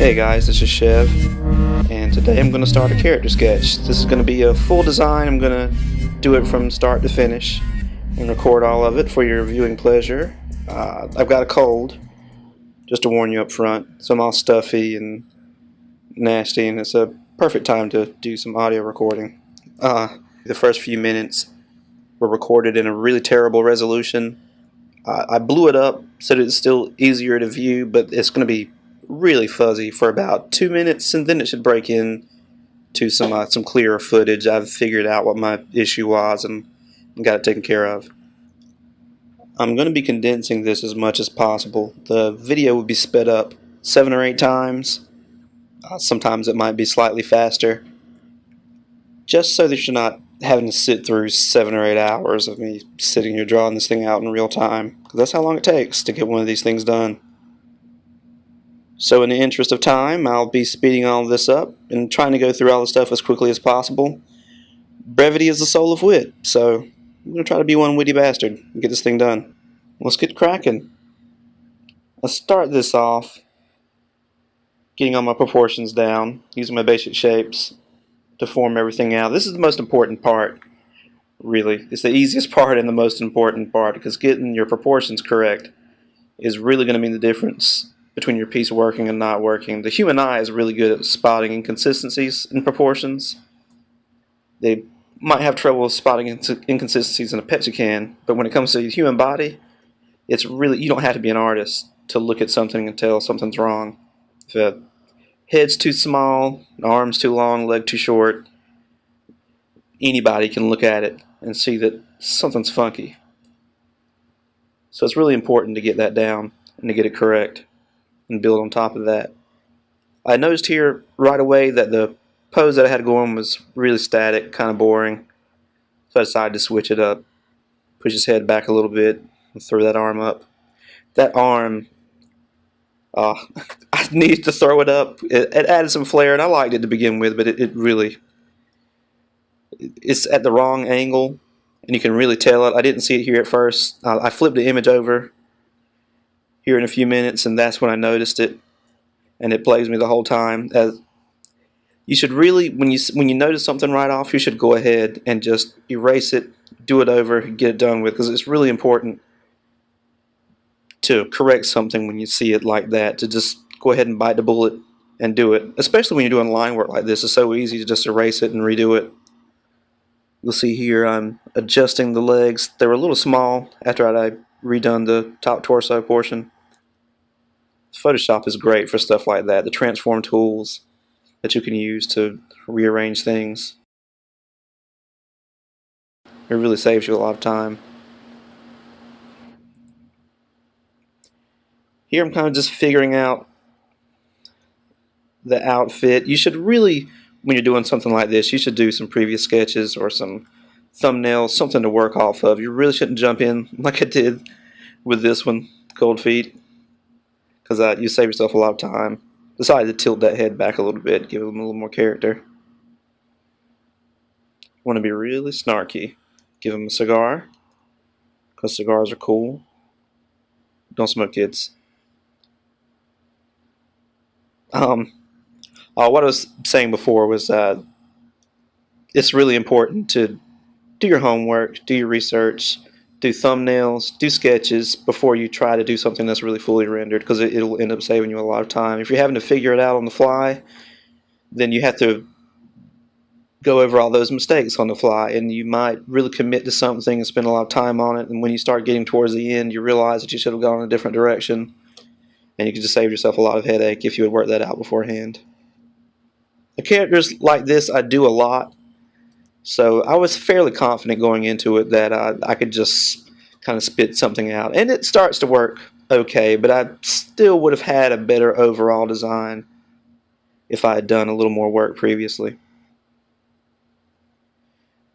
Hey guys, this is Chev, and today I'm going to start a character sketch. This is going to be a full design. I'm going to do it from start to finish and record all of it for your viewing pleasure. I've got a cold, just to warn you up front, so I'm all stuffy and nasty, and it's a perfect time to do some audio recording. The first few minutes were recorded in a really terrible resolution. I blew it up so that it's still easier to view, but it's going to be really fuzzy for about 2 minutes, and then it should break in to some clearer footage. I've figured out what my issue was and got it taken care of. I'm going to be condensing this as much as possible. The video will be sped up 7 or 8 times. Sometimes it might be slightly faster, just so that you're not having to sit through 7 or 8 hours of me sitting here drawing this thing out in real time, because that's how long it takes to get one of these things done. So in the interest of time, I'll be speeding all of this up and trying to go through all the stuff as quickly as possible. Brevity is the soul of wit, so I'm going to try to be one witty bastard and get this thing done. Let's get cracking. Let's start this off getting all my proportions down, using my basic shapes to form everything out. This is the most important part, really. It's the easiest part and the most important part, because getting your proportions correct is really going to mean the difference between your piece working and not working. The human eye is really good at spotting inconsistencies in proportions. They might have trouble spotting inconsistencies in a Pepsi can, but when it comes to the human body, it's really, you don't have to be an artist to look at something and tell something's wrong. If a head's too small, an arm's too long, leg too short, anybody can look at it and see that something's funky. So it's really important to get that down and to get it correct and build on top of that. I noticed here right away that the pose that I had going was really static, kind of boring. So I decided to switch it up. Push his head back a little bit and throw that arm up. That arm, I needed to throw it up. It added some flair, and I liked it to begin with, but it really, it's at the wrong angle, and you can really tell it. I didn't see it here at first. I flipped the image over here in a few minutes, and that's when I noticed it, and it plagues me the whole time. You should really, when you notice something right off, you should go ahead and just erase it, do it over, get it done with, because it's really important to correct something when you see it like that, to just go ahead and bite the bullet and do it, especially when you're doing line work like this. It's so easy to just erase it and redo it. You'll see here I'm adjusting the legs. They were a little small after I'd redone the top torso portion. Photoshop is great for stuff like that, the transform tools that you can use to rearrange things. It really saves you a lot of time. Here I'm kind of just figuring out the outfit. You should really, when you're doing something like this, you should do some previous sketches or some thumbnails, something to work off of. You really shouldn't jump in like I did with this one, Cold Feet, because you save yourself a lot of time. Decided to tilt that head back a little bit, give him a little more character. Want to be really snarky. Give him a cigar, because cigars are cool. Don't smoke, kids. What I was saying before was it's really important to do your homework, do your research, do thumbnails, do sketches before you try to do something that's really fully rendered, because it'll end up saving you a lot of time. If you're having to figure it out on the fly, then you have to go over all those mistakes on the fly, and you might really commit to something and spend a lot of time on it, and when you start getting towards the end, you realize that you should have gone in a different direction, and you could just save yourself a lot of headache if you had worked that out beforehand. The characters like this I do a lot, so I was fairly confident going into it that I could just kind of spit something out. And it starts to work okay, but I still would have had a better overall design if I had done a little more work previously.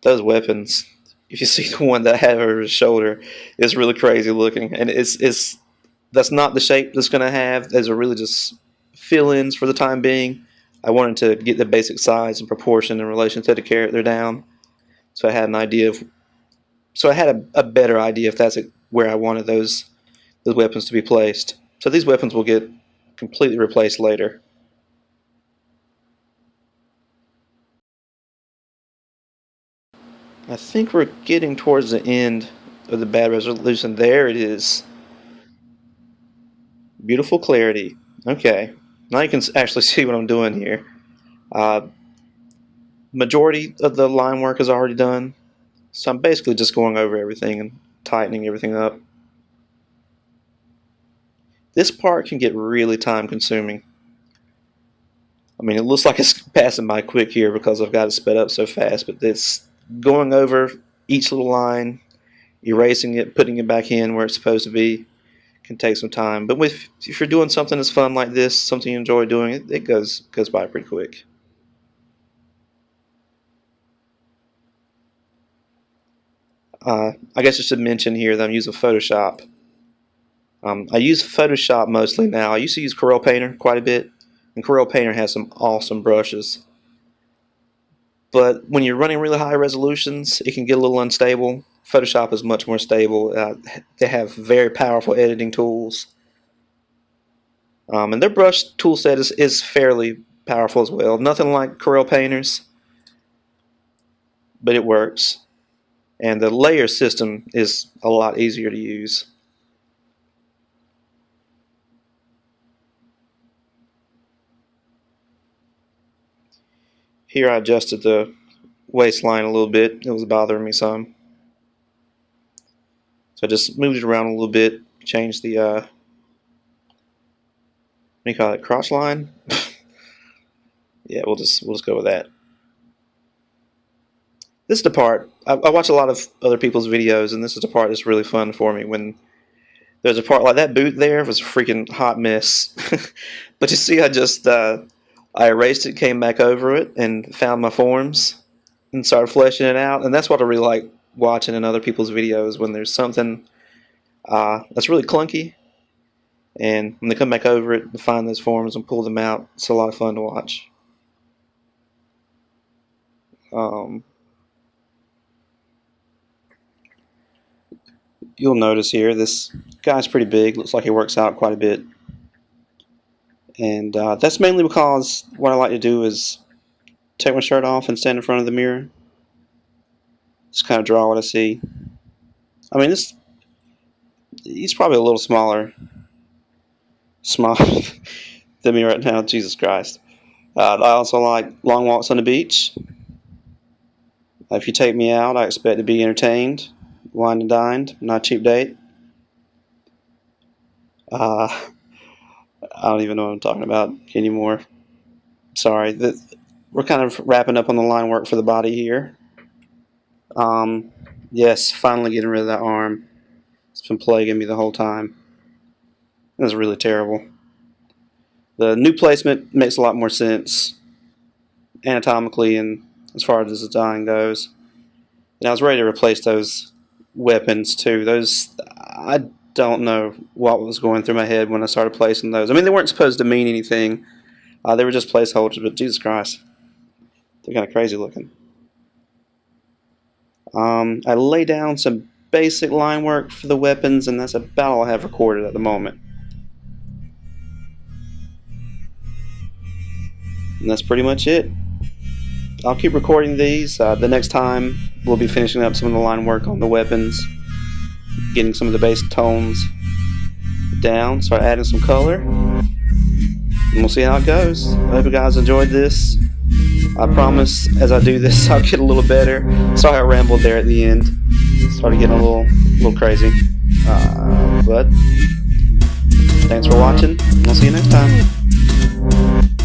Those weapons, if you see the one that I have over his shoulder, it's really crazy looking. And that's not the shape that's going to have. Those are really just fill-ins for the time being. I wanted to get the basic size and proportion in relation to the character down, so I had an idea of, so I had a better idea if that's where I wanted those weapons to be placed. So these weapons will get completely replaced later. I think we're getting towards the end of the bad resolution. There it is. Beautiful clarity. Okay. Now you can actually see what I'm doing here. Majority of the line work is already done. So I'm basically just going over everything and tightening everything up. This part can get really time consuming. I mean, it looks like it's passing by quick here because I've got it sped up so fast, but it's going over each little line, erasing it, putting it back in where it's supposed to be, can take some time. But if you're doing something that's fun like this, something you enjoy doing, it goes by pretty quick. I guess I should mention here that I'm using Photoshop. I use Photoshop mostly now. I used to use Corel Painter quite a bit, and Corel Painter has some awesome brushes. But when you're running really high resolutions, it can get a little unstable. Photoshop is much more stable. They have very powerful editing tools. And their brush tool set is fairly powerful as well. Nothing like Corel Painter's, but it works. And the layer system is a lot easier to use. Here I adjusted the waistline a little bit. It was bothering me some. So I just moved it around a little bit, changed the, what do you call it, crotch line? Yeah, we'll just go with that. This is the part, I watch a lot of other people's videos, and this is the part that's really fun for me. When there's a part like that boot there was a freaking hot mess. But you see, I erased it, came back over it, and found my forms, and started fleshing it out. And that's what I really like watching in other people's videos, when there's something that's really clunky, and when they come back over it and find those forms and pull them out, it's a lot of fun to watch. You'll notice here, this guy's pretty big. Looks like he works out quite a bit. And that's mainly because what I like to do is take my shirt off and stand in front of the mirror. Just kind of draw what I see. I mean, he's probably a little smaller than me right now. Jesus Christ. I also like long walks on the beach. If you take me out, I expect to be entertained, wined and dined, not a cheap date. I don't even know what I'm talking about anymore. Sorry. We're kind of wrapping up on the line work for the body here. Yes, finally getting rid of that arm. It's been plaguing me the whole time. It was really terrible. The new placement makes a lot more sense anatomically and as far as the design goes. And I was ready to replace those weapons too. Those, I don't know what was going through my head when I started placing those. I mean, they weren't supposed to mean anything. They were just placeholders, but Jesus Christ, they're kind of crazy looking. I lay down some basic line work for the weapons, and that's about all I have recorded at the moment. And that's pretty much it. I'll keep recording these. The next time we'll be finishing up some of the line work on the weapons, getting some of the base tones down, start adding some color, and we'll see how it goes. I hope you guys enjoyed this. I promise as I do this I'll get a little better. Sorry I rambled there at the end. Started getting a little crazy. But thanks for watching, and I'll see you next time.